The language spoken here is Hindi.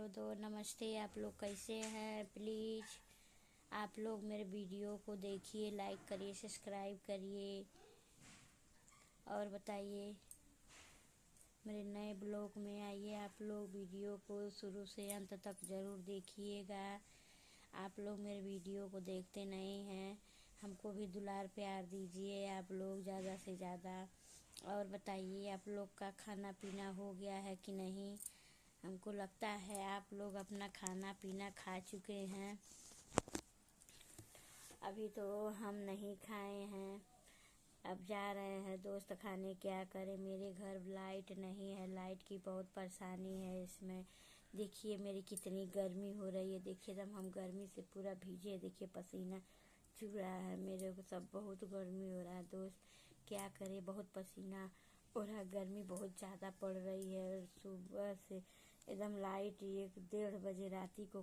दो नमस्ते। आप लोग कैसे हैं? प्लीज़ आप लोग मेरे वीडियो को देखिए, लाइक करिए, सब्सक्राइब करिए और बताइए मेरे नए ब्लॉग में आइए। आप लोग वीडियो को शुरू से अंत तक ज़रूर देखिएगा। आप लोग मेरे वीडियो को देखते नहीं हैं, हमको भी दुलार प्यार दीजिए आप लोग ज़्यादा से ज़्यादा। और बताइए आप लोग का खाना पीना हो गया है कि नहीं? हमको लगता है आप लोग अपना खाना पीना खा चुके हैं। अभी तो हम नहीं खाए हैं, अब जा रहे हैं दोस्त खाने। क्या करें, मेरे घर लाइट नहीं है, लाइट की बहुत परेशानी है इसमें। देखिए मेरी कितनी गर्मी हो रही है, देखिए एकदम हम गर्मी से पूरा भीगे, देखिए पसीना चुभ रहा है मेरे को, सब बहुत गर्मी हो रहा है दोस्त। क्या करें, बहुत पसीना हो रहा है, गर्मी बहुत ज़्यादा पड़ रही है। सुबह से एकदम लाइट 1-1:30 बजे राती को